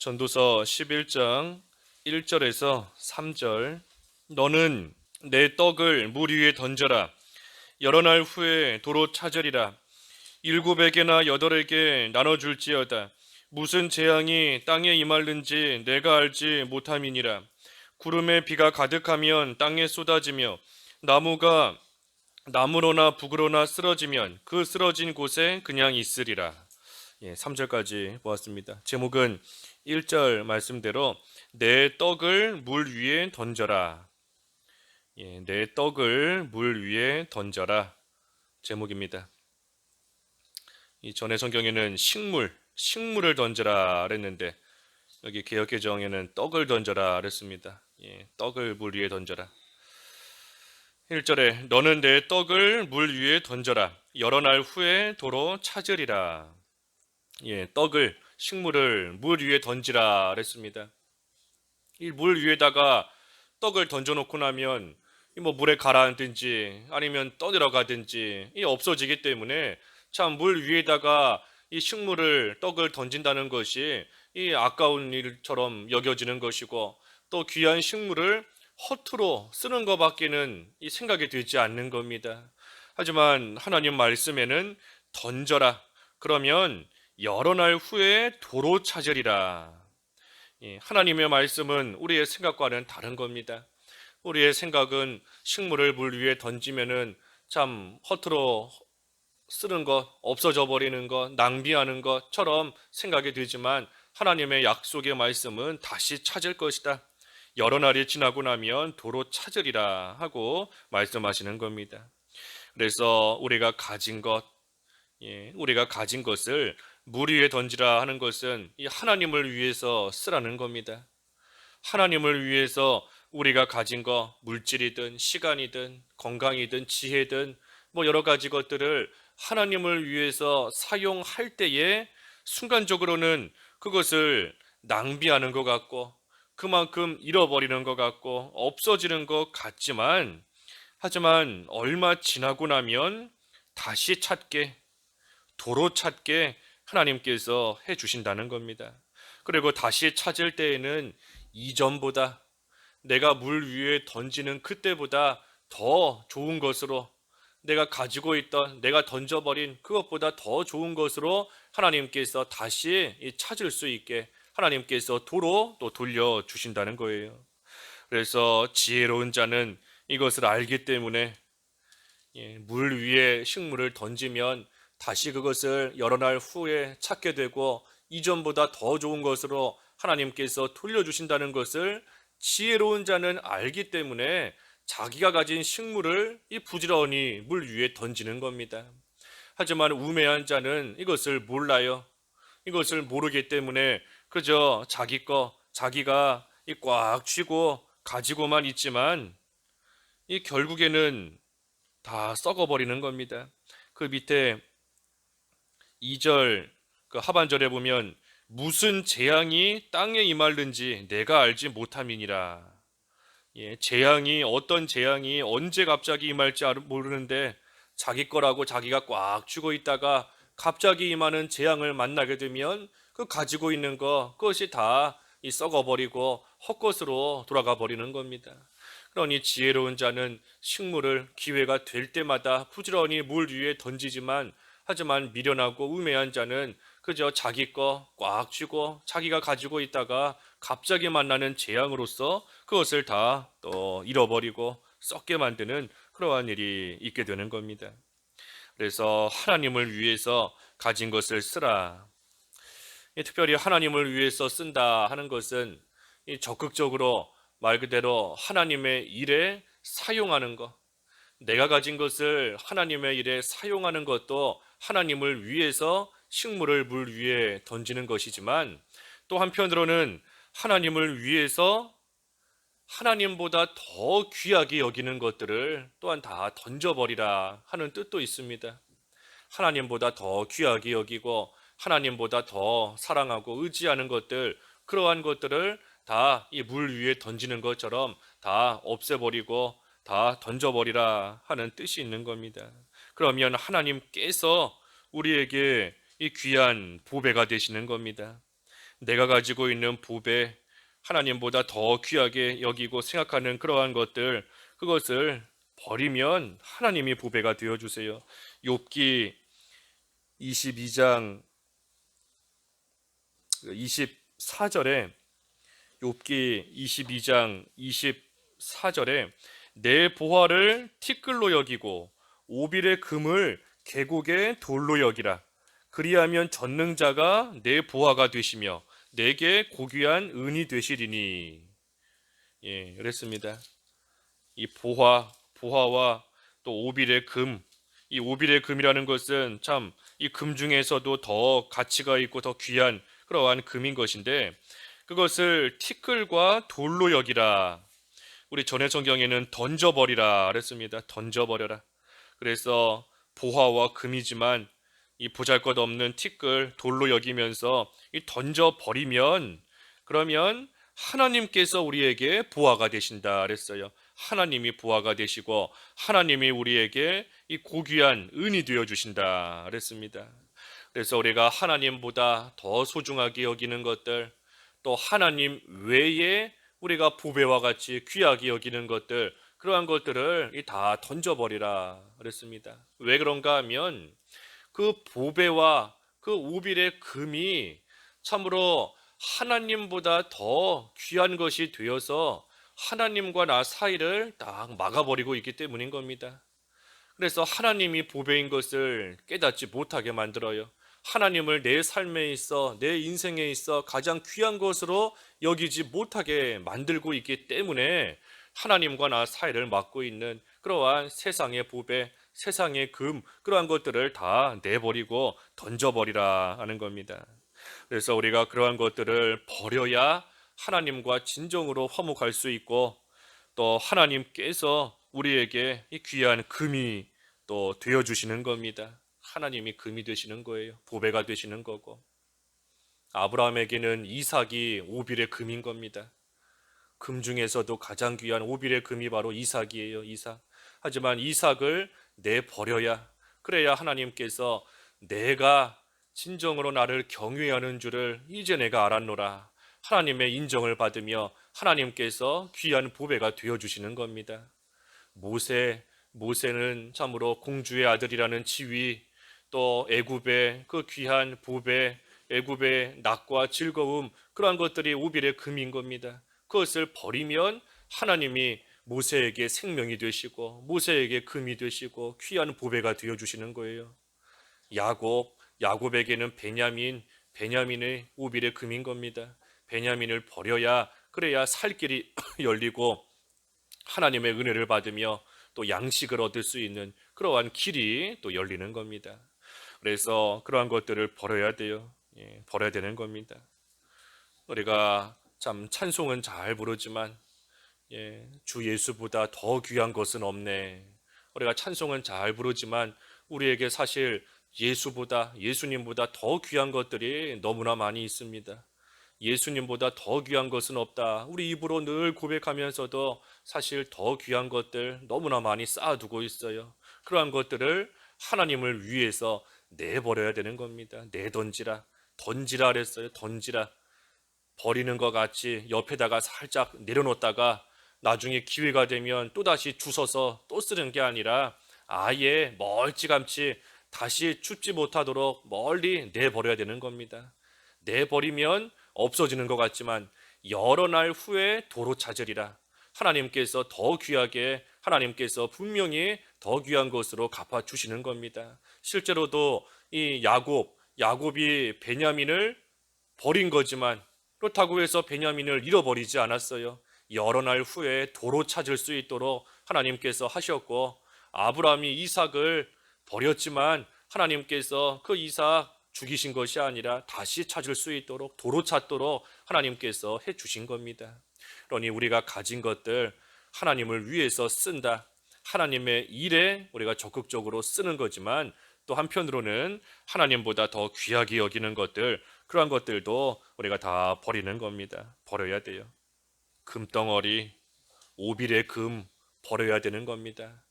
전도서 11장 1절에서 3절. 너는 내 떡을 물 위에 던져라. 여러 날 후에 도로 찾으리라. 7에게나 8에게 나눠줄지어다. 무슨 재앙이 땅에 임할는지 내가 알지 못함이니라. 구름에 비가 가득하면 땅에 쏟아지며 나무가 나무로나 북으로나 쓰러지면 그 쓰러진 곳에 그냥 있으리라. 3절까지 보았습니다. 제목은 1절 말씀대로 내 떡을 물 위에 던져라. 내 떡을 물 위에 던져라. 제목입니다. 이 전에 성경에는 식물을 던져라 그랬는데 여기 개역개정에는 떡을 던져라 그랬습니다. 떡을 물 위에 던져라. 1절에 너는 내 떡을 물 위에 던져라. 여러 날 후에 도로 찾으리라. 식물을 물 위에 던지라 그랬습니다. 이 물 위에다가 떡을 던져놓고 나면 물에 가라앉든지 아니면 떠내려가든지 없어지기 때문에 참 물 위에다가 이 떡을 던진다는 것이 이 아까운 일처럼 여겨지는 것이고, 또 귀한 식물을 허투루 쓰는 것밖에는 이 생각이 들지 않는 겁니다. 하지만 하나님 말씀에는 던져라. 그러면 여러 날 후에 도로 찾으리라. 하나님의 말씀은 우리의 생각과는 다른 겁니다. 우리의 생각은 식물을 물 위에 던지면은 참 허투루 쓰는 것, 없어져 버리는 것, 낭비하는 것처럼 생각이 들지만 하나님의 약속의 말씀은 다시 찾을 것이다. 여러 날이 지나고 나면 도로 찾으리라 하고 말씀하시는 겁니다. 그래서 우리가 가진 것을 물 위에 던지라 하는 것은 이 하나님을 위해서 쓰라는 겁니다. 하나님을 위해서 우리가 가진 것, 물질이든 시간이든 건강이든 지혜든 여러 가지 것들을 하나님을 위해서 사용할 때에 순간적으로는 그것을 낭비하는 것 같고 그만큼 잃어버리는 것 같고 없어지는 것 같지만, 하지만 얼마 지나고 나면 다시 도로 찾게 하나님께서 해주신다는 겁니다. 그리고 다시 찾을 때에는 이전보다, 내가 물 위에 던지는 그때보다 더 좋은 것으로, 내가 가지고 있던, 내가 던져버린 그것보다 더 좋은 것으로 하나님께서 다시 찾을 수 있게 하나님께서 도로 또 돌려주신다는 거예요. 그래서 지혜로운 자는 이것을 알기 때문에 물 위에 식물을 던지면 다시 그것을 여러 날 후에 찾게 되고 이전보다 더 좋은 것으로 하나님께서 돌려주신다는 것을 지혜로운 자는 알기 때문에 자기가 가진 식물을 부지런히 물 위에 던지는 겁니다. 하지만 우매한 자는 이것을 몰라요. 이것을 모르기 때문에 그저 자기가 꽉 쥐고 가지고만 있지만 결국에는 다 썩어버리는 겁니다. 그 밑에 2절 그 하반절에 보면 무슨 재앙이 땅에 임할는지 내가 알지 못함이니라. 어떤 재앙이 언제 갑자기 임할지 모르는데 자기 거라고 자기가 꽉 쥐고 있다가 갑자기 임하는 재앙을 만나게 되면 그 가지고 있는 그것이 다 썩어버리고 헛것으로 돌아가 버리는 겁니다. 그러니 지혜로운 자는 식물을 기회가 될 때마다 부지런히 물 위에 던지지만, 하지만 미련하고 우매한 자는 그저 자기 거 꽉 쥐고 자기가 가지고 있다가 갑자기 만나는 재앙으로서 그것을 다 또 잃어버리고 썩게 만드는 그러한 일이 있게 되는 겁니다. 그래서 하나님을 위해서 가진 것을 쓰라. 특별히 하나님을 위해서 쓴다 하는 것은 적극적으로 말 그대로 하나님의 일에 사용하는 것, 내가 가진 것을 하나님의 일에 사용하는 것도 하나님을 위해서 식물을 물 위에 던지는 것이지만, 또 한편으로는 하나님을 위해서 하나님보다 더 귀하게 여기는 것들을 또한 다 던져버리라 하는 뜻도 있습니다. 하나님보다 더 귀하게 여기고 하나님보다 더 사랑하고 의지하는 것들, 그러한 것들을 다 이 물 위에 던지는 것처럼 다 없애버리고 다 던져버리라 하는 뜻이 있는 겁니다. 그러면 하나님께서 우리에게 이 귀한 보배가 되시는 겁니다. 내가 가지고 있는 보배, 하나님보다 더 귀하게 여기고 생각하는 그러한 것들, 그것을 버리면 하나님이 보배가 되어 주세요. 욥기 22장 24절에 욥기 22장 24절에 내 보화를 티끌로 여기고 오빌의 금을 계곡의 돌로 여기라. 그리하면 전능자가 내 보화가 되시며 내게 고귀한 은이 되시리니. 예, 그랬습니다. 이 보화와 또 오빌의 금, 이 오빌의 금이라는 것은 참 이 금 중에서도 더 가치가 있고 더 귀한 그러한 금인 것인데, 그것을 티끌과 돌로 여기라. 우리 전해 성경에는 던져버리라 그랬습니다. 던져버려라. 그래서 보화와 금이지만 이 보잘것없는 티끌 돌로 여기면서 이 던져버리면, 그러면 하나님께서 우리에게 보화가 되신다 그랬어요. 하나님이 보화가 되시고 하나님이 우리에게 이 고귀한 은이 되어 주신다 그랬습니다. 그래서 우리가 하나님보다 더 소중하게 여기는 것들, 또 하나님 외에 우리가 보배와 같이 귀하게 여기는 것들, 그러한 것들을 다 던져버리라 그랬습니다. 왜 그런가 하면 그 보배와 그 오빌의 금이 참으로 하나님보다 더 귀한 것이 되어서 하나님과 나 사이를 딱 막아버리고 있기 때문인 겁니다. 그래서 하나님이 보배인 것을 깨닫지 못하게 만들어요. 하나님을 내 삶에 있어, 내 인생에 있어 가장 귀한 것으로 여기지 못하게 만들고 있기 때문에 하나님과 나 사이를 막고 있는 그러한 세상의 보배, 세상의 금, 그러한 것들을 다 내버리고 던져버리라 하는 겁니다. 그래서 우리가 그러한 것들을 버려야 하나님과 진정으로 화목할 수 있고, 또 하나님께서 우리에게 이 귀한 금이 또 되어 주시는 겁니다. 하나님이 금이 되시는 거예요. 보배가 되시는 거고. 아브라함에게는 이삭이 오빌의 금인 겁니다. 금 중에서도 가장 귀한 오빌의 금이 바로 이삭이에요. 이삭. 하지만 이삭을 내버려야, 그래야 하나님께서 내가 진정으로 나를 경외하는 줄을 이제 내가 알았노라, 하나님의 인정을 받으며 하나님께서 귀한 보배가 되어 주시는 겁니다. 모세는 참으로 공주의 아들이라는 지위, 또 애굽의 그 귀한 보배, 애굽의 낙과 즐거움, 그러한 것들이 오빌의 금인 겁니다. 그것을 버리면 하나님이 모세에게 생명이 되시고 모세에게 금이 되시고 귀한 보배가 되어 주시는 거예요. 야곱에게는 베냐민의 오빌의 금인 겁니다. 베냐민을 버려야, 그래야 살 길이 열리고 하나님의 은혜를 받으며 또 양식을 얻을 수 있는 그러한 길이 또 열리는 겁니다. 그래서 그러한 것들을 버려야 돼요. 예, 버려야 되는 겁니다. 우리가 참 찬송은 잘 부르지만, 예, 주 예수보다 더 귀한 것은 없네. 우리가 찬송은 잘 부르지만 우리에게 사실 예수님보다 더 귀한 것들이 너무나 많이 있습니다. 예수님보다 더 귀한 것은 없다. 우리 입으로 늘 고백하면서도 사실 더 귀한 것들 너무나 많이 쌓아두고 있어요. 그러한 것들을 하나님을 위해서 내버려야 되는 겁니다. 내던지라. 던지라 그랬어요. 던지라. 버리는 것 같이 옆에다가 살짝 내려놓다가 나중에 기회가 되면 또다시 주워서 또 쓰는 게 아니라 아예 멀찌감치 다시 춥지 못하도록 멀리 내버려야 되는 겁니다. 내버리면 없어지는 것 같지만 여러 날 후에 도로 찾으리라. 하나님께서 더 귀하게, 하나님께서 분명히 더 귀한 것으로 갚아주시는 겁니다. 실제로도 이 야곱이 베냐민을 버린 거지만 그렇다고 해서 베냐민을 잃어버리지 않았어요. 여러 날 후에 도로 찾을 수 있도록 하나님께서 하셨고, 아브라함이 이삭을 버렸지만 하나님께서 그 이삭 죽이신 것이 아니라 다시 찾을 수 있도록, 도로 찾도록 하나님께서 해 주신 겁니다. 그러니 우리가 가진 것들 하나님을 위해서 쓴다, 하나님의 일에 우리가 적극적으로 쓰는 거지만, 또 한편으로는 하나님보다 더 귀하게 여기는 것들, 그러한 것들도 우리가 다 버리는 겁니다. 버려야 돼요. 금덩어리, 오빌의 금 버려야 되는 겁니다.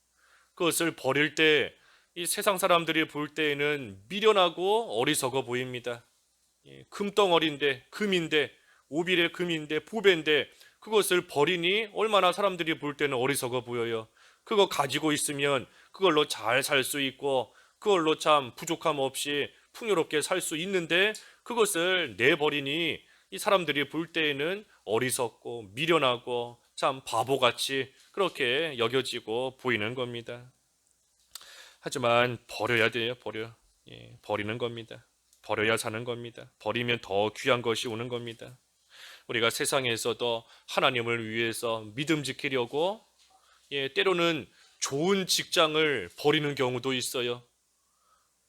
그것을 버릴 때 이 세상 사람들이 볼 때에는 미련하고 어리석어 보입니다. 금덩어리인데, 금인데, 오빌의 금인데, 보배인데 그것을 버리니 얼마나 사람들이 볼 때는 어리석어 보여요. 그거 가지고 있으면 그걸로 잘 살 수 있고 그걸로 참 부족함 없이 풍요롭게 살 수 있는데 그것을 내버리니 이 사람들이 볼 때에는 어리석고 미련하고 참 바보같이 그렇게 여겨지고 보이는 겁니다. 하지만 버려야 돼요. 버리는 겁니다. 버려야 사는 겁니다. 버리면 더 귀한 것이 오는 겁니다. 우리가 세상에서도 하나님을 위해서 믿음 지키려고 때로는 좋은 직장을 버리는 경우도 있어요.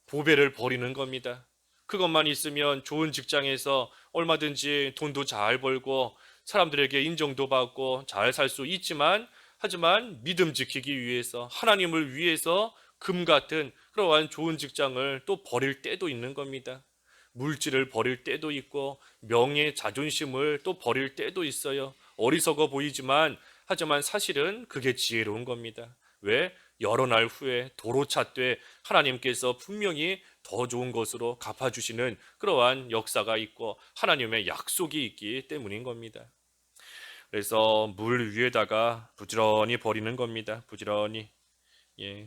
보배를 버리는 겁니다. 그것만 있으면 좋은 직장에서 얼마든지 돈도 잘 벌고 사람들에게 인정도 받고 잘 살 수 있지만, 하지만 믿음 지키기 위해서, 하나님을 위해서 금 같은 그러한 좋은 직장을 또 버릴 때도 있는 겁니다. 물질을 버릴 때도 있고 명예, 자존심을 또 버릴 때도 있어요. 어리석어 보이지만, 하지만 사실은 그게 지혜로운 겁니다. 왜? 여러 날 후에 도로 찼되 하나님께서 분명히 더 좋은 것으로 갚아주시는 그러한 역사가 있고 하나님의 약속이 있기 때문인 겁니다. 그래서 물 위에다가 부지런히 버리는 겁니다. 부지런히.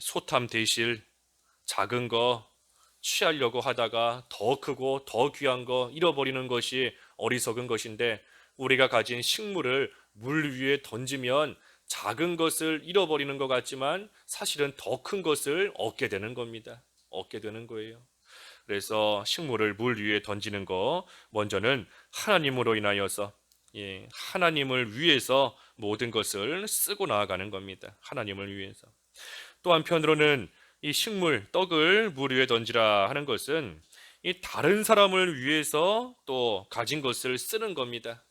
소탐 대실 작은 거 취하려고 하다가 더 크고 더 귀한 거 잃어버리는 것이 어리석은 것인데, 우리가 가진 식물을 물 위에 던지면 작은 것을 잃어버리는 것 같지만 사실은 더 큰 것을 얻게 되는 겁니다. 얻게 되는 거예요. 그래서 식물을 물 위에 던지는 거, 먼저는 하나님으로 인하여서, 하나님을 위해서 모든 것을 쓰고 나아가는 겁니다. 하나님을 위해서. 또 한편으로는 이 식물, 떡을 물 위에 던지라 하는 것은 이 다른 사람을 위해서 또 가진 것을 쓰는 겁니다.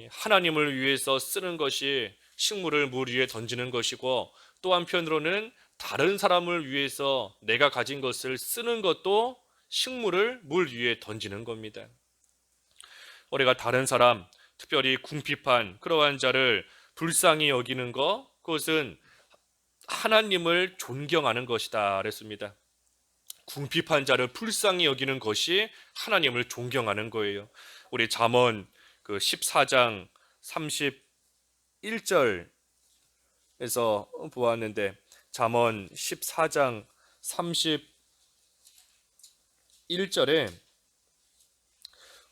하나님을 위해서 쓰는 것이 식물을 물 위에 던지는 것이고, 또 한편으로는 다른 사람을 위해서 내가 가진 것을 쓰는 것도 식물을 물 위에 던지는 겁니다. 우리가 다른 사람, 특별히 궁핍한 그러한 자를 불쌍히 여기는 것, 그것은 하나님을 존경하는 것이다 그랬습니다. 궁핍한 자를 불쌍히 여기는 것이 하나님을 존경하는 거예요. 우리 잠언 그 14장 31절에서 보았는데, 잠언 14장 31절에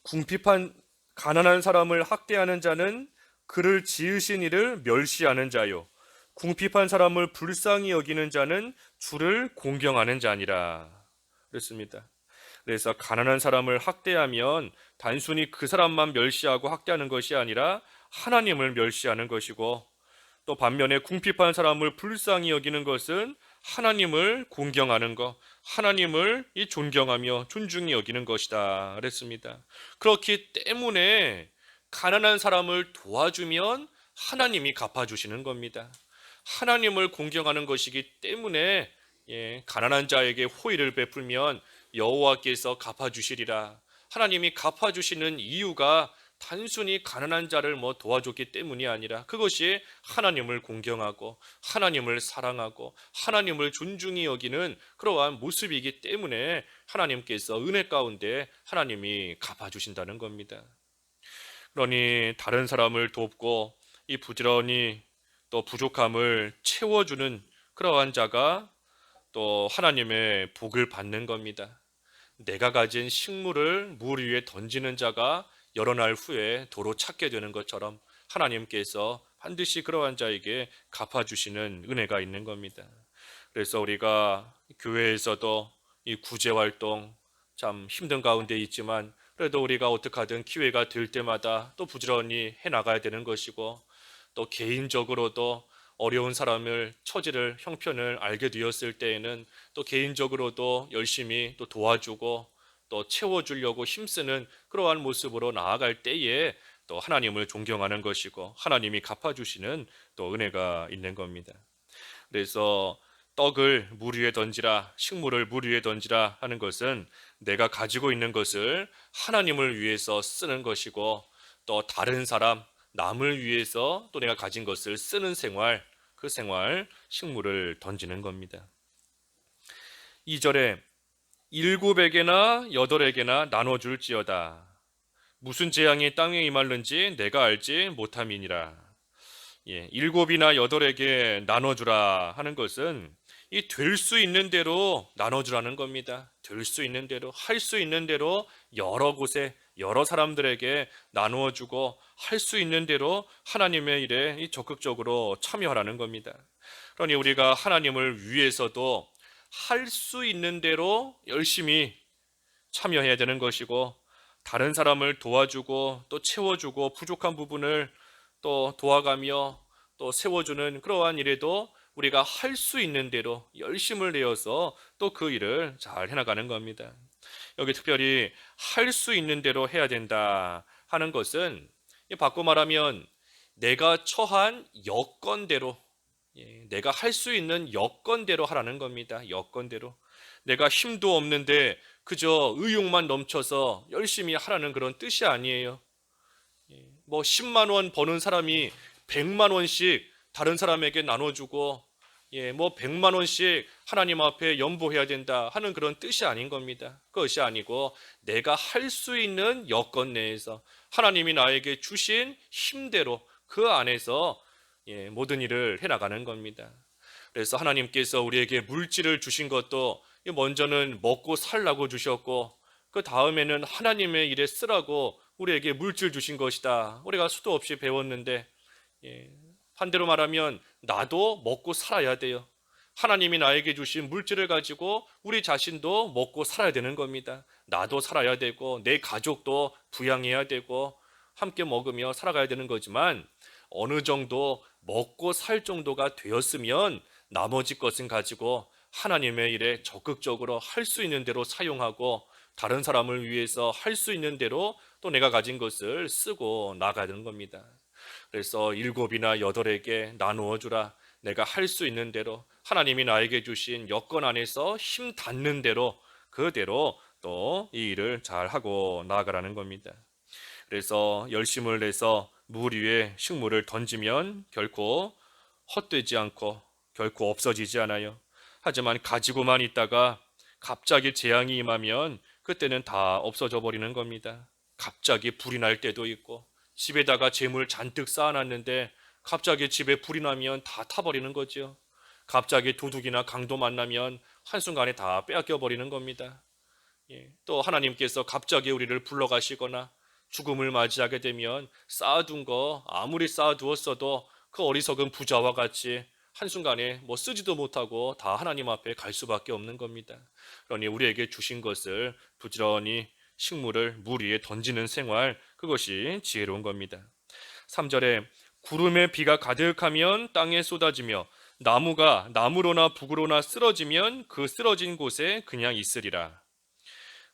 궁핍한 가난한 사람을 학대하는 자는 그를 지으신 이를 멸시하는 자요, 궁핍한 사람을 불쌍히 여기는 자는 주를 공경하는 자니라 그랬습니다. 그래서 가난한 사람을 학대하면 단순히 그 사람만 멸시하고 학대하는 것이 아니라 하나님을 멸시하는 것이고, 또 반면에 궁핍한 사람을 불쌍히 여기는 것은 하나님을 공경하는 것, 하나님을 존경하며 존중히 여기는 것이다 그랬습니다. 그렇기 때문에 가난한 사람을 도와주면 하나님이 갚아주시는 겁니다. 하나님을 공경하는 것이기 때문에 가난한 자에게 호의를 베풀면 여호와께서 갚아주시리라. 하나님이 갚아주시는 이유가 단순히 가난한 자를 도와줬기 때문이 아니라 그것이 하나님을 공경하고 하나님을 사랑하고 하나님을 존중히 여기는 그러한 모습이기 때문에 하나님께서 은혜 가운데 하나님이 갚아주신다는 겁니다. 그러니 다른 사람을 돕고 이 부지런히 또 부족함을 채워주는 그러한 자가 또 하나님의 복을 받는 겁니다. 내가 가진 식물을 물 위에 던지는 자가 여러 날 후에 도로 찾게 되는 것처럼 하나님께서 반드시 그러한 자에게 갚아주시는 은혜가 있는 겁니다. 그래서 우리가 교회에서도 이 구제활동 참 힘든 가운데 있지만, 그래도 우리가 어떻게 하든 기회가 될 때마다 또 부지런히 해나가야 되는 것이고, 또 개인적으로도 어려운 사람을, 처지를, 형편을 알게 되었을 때에는 또 개인적으로도 열심히 또 도와주고 또 채워주려고 힘쓰는 그러한 모습으로 나아갈 때에 또 하나님을 존경하는 것이고 하나님이 갚아주시는 또 은혜가 있는 겁니다. 그래서 떡을 물 위에 던지라, 식물을 물 위에 던지라 하는 것은 내가 가지고 있는 것을 하나님을 위해서 쓰는 것이고, 또 다른 사람, 남을 위해서 또 내가 가진 것을 쓰는 생활, 그 생활, 식물을 던지는 겁니다. 2절에 일곱에게나 여덟에게나 나눠줄지어다. 무슨 재앙이 땅에 임할는지 내가 알지 못함이니라. 일곱이나 여덟에게 나눠주라 하는 것은 이 될 수 있는 대로 나눠주라는 겁니다. 될 수 있는 대로, 할 수 있는 대로 여러 곳에 여러 사람들에게 나누어 주고 할 수 있는 대로 하나님의 일에 적극적으로 참여하라는 겁니다. 그러니 우리가 하나님을 위해서도 할 수 있는 대로 열심히 참여해야 되는 것이고, 다른 사람을 도와주고 또 채워주고 부족한 부분을 또 도와가며 또 세워주는 그러한 일에도 우리가 할 수 있는 대로 열심을 내어서 또 그 일을 잘 해나가는 겁니다. 여기 특별히 할 수 있는 대로 해야 된다 하는 것은, 바꿔 말하면 내가 처한 여건대로, 내가 할 수 있는 여건대로 하라는 겁니다. 여건대로. 내가 힘도 없는데 그저 의욕만 넘쳐서 열심히 하라는 그런 뜻이 아니에요. 뭐 10만 원 버는 사람이 100만 원씩 다른 사람에게 나눠주고, 뭐 100만 원씩 하나님 앞에 연보해야 된다 하는 그런 뜻이 아닌 겁니다. 그것이 아니고 내가 할 수 있는 여건 내에서 하나님이 나에게 주신 힘대로 그 안에서 모든 일을 해나가는 겁니다. 그래서 하나님께서 우리에게 물질을 주신 것도 먼저는 먹고 살라고 주셨고, 그 다음에는 하나님의 일에 쓰라고 우리에게 물질 주신 것이다. 우리가 수도 없이 배웠는데, 반대로 말하면 나도 먹고 살아야 돼요. 하나님이 나에게 주신 물질을 가지고 우리 자신도 먹고 살아야 되는 겁니다. 나도 살아야 되고 내 가족도 부양해야 되고 함께 먹으며 살아가야 되는 거지만, 어느 정도 먹고 살 정도가 되었으면 나머지 것은 가지고 하나님의 일에 적극적으로 할 수 있는 대로 사용하고, 다른 사람을 위해서 할 수 있는 대로 또 내가 가진 것을 쓰고 나가야 되는 겁니다. 그래서 일곱이나 여덟에게 나누어 주라. 내가 할 수 있는 대로 하나님이 나에게 주신 여건 안에서 힘 닿는 대로 그대로 또 이 일을 잘 하고 나아가라는 겁니다. 그래서 열심을 내서 물 위에 식물을 던지면 결코 헛되지 않고 결코 없어지지 않아요. 하지만 가지고만 있다가 갑자기 재앙이 임하면 그때는 다 없어져 버리는 겁니다. 갑자기 불이 날 때도 있고, 집에다가 재물 잔뜩 쌓아놨는데 갑자기 집에 불이 나면 다 타버리는 거죠. 갑자기 도둑이나 강도 만나면 한순간에 다 빼앗겨 버리는 겁니다. 또 하나님께서 갑자기 우리를 불러가시거나 죽음을 맞이하게 되면 쌓아둔 거 아무리 쌓아두었어도 그 어리석은 부자와 같이 한순간에 뭐 쓰지도 못하고 다 하나님 앞에 갈 수밖에 없는 겁니다. 그러니 우리에게 주신 것을 부지런히 식물을 물 위에 던지는 생활, 그것이 지혜로운 겁니다. 3절에 구름에 비가 가득하면 땅에 쏟아지며 나무가 나무로나 북으로나 쓰러지면 그 쓰러진 곳에 그냥 있으리라.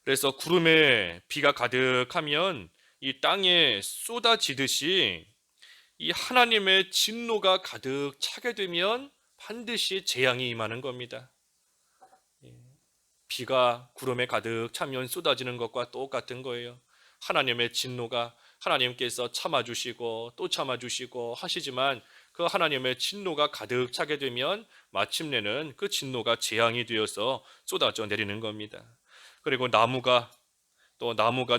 그래서 구름에 비가 가득하면 이 땅에 쏟아지듯이 이 하나님의 진노가 가득 차게 되면 반드시 재앙이 임하는 겁니다. 비가 구름에 가득 차면 쏟아지는 것과 똑같은 거예요. 하나님의 진노가, 하나님께서 참아주시고 또 참아주시고 하시지만 그 하나님의 진노가 가득 차게 되면 마침내는 그 진노가 재앙이 되어서 쏟아져 내리는 겁니다. 그리고 나무가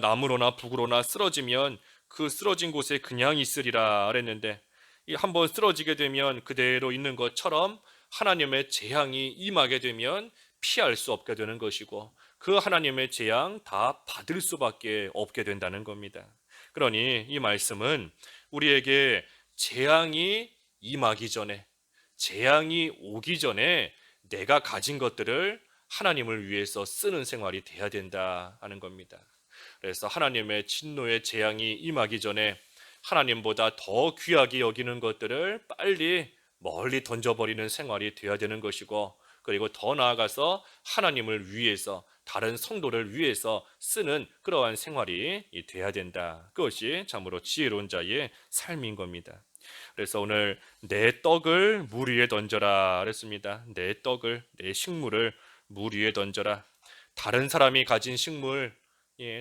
나무로나 북으로나 쓰러지면 그 쓰러진 곳에 그냥 있으리라 그랬는데, 이 한번 쓰러지게 되면 그대로 있는 것처럼 하나님의 재앙이 임하게 되면 피할 수 없게 되는 것이고, 그 하나님의 재앙 다 받을 수밖에 없게 된다는 겁니다. 그러니 이 말씀은 우리에게 재앙이 임하기 전에, 재앙이 오기 전에 내가 가진 것들을 하나님을 위해서 쓰는 생활이 돼야 된다 하는 겁니다. 그래서 하나님의 진노의 재앙이 임하기 전에 하나님보다 더 귀하게 여기는 것들을 빨리 멀리 던져버리는 생활이 돼야 되는 것이고, 그리고 더 나아가서 하나님을 위해서, 다른 성도를 위해서 쓰는 그러한 생활이 돼야 된다. 그것이 참으로 지혜로운 자의 삶인 겁니다. 그래서 오늘 내 떡을 물 위에 던져라 그랬습니다. 내 떡을, 내 식물을 물 위에 던져라. 다른 사람이 가진 식물,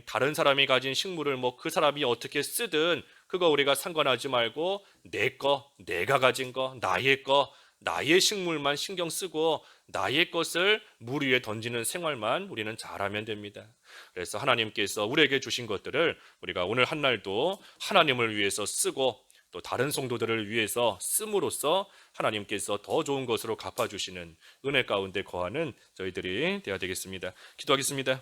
다른 사람이 가진 식물을 뭐 그 사람이 어떻게 쓰든 그거 우리가 상관하지 말고 내 거, 내가 가진 거, 나의 거, 나의 식물만 신경 쓰고 나의 것을 물 위에 던지는 생활만 우리는 잘하면 됩니다. 그래서 하나님께서 우리에게 주신 것들을 우리가 오늘 한 날도 하나님을 위해서 쓰고 또 다른 성도들을 위해서 씀으로써 하나님께서 더 좋은 것으로 갚아주시는 은혜 가운데 거하는 저희들이 되어야 되겠습니다. 기도하겠습니다.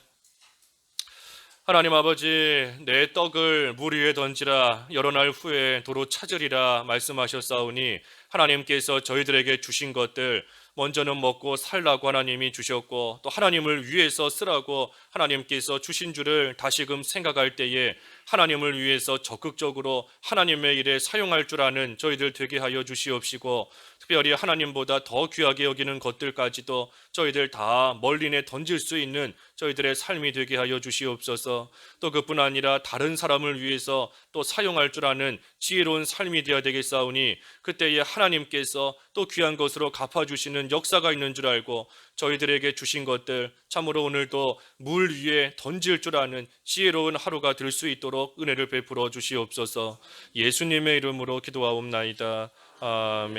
하나님 아버지, 내 떡을 물 위에 던지라 여러 날 후에 도로 찾으리라 말씀하셨사오니 하나님께서 저희들에게 주신 것들 먼저는 먹고 살라고 하나님이 주셨고 또 하나님을 위해서 쓰라고 하나님께서 주신 줄을 다시금 생각할 때에 하나님을 위해서 적극적으로 하나님의 일에 사용할 줄 아는 저희들 되게 하여 주시옵시고 특별히 하나님보다 더 귀하게 여기는 것들까지도 저희들 다 멀리내 던질 수 있는 저희들의 삶이 되게 하여 주시옵소서. 또 그뿐 아니라 다른 사람을 위해서 또 사용할 줄 아는 지혜로운 삶이 되어야 되겠사오니 그때에 하나님께서 또 귀한 것으로 갚아주시는 역사가 있는 줄 알고 저희들에게 주신 것들 참으로 오늘도 물 위에 던질 줄 아는 지혜로운 하루가 될 수 있도록 은혜를 베풀어 주시옵소서. 예수님의 이름으로 기도하옵나이다. 아멘.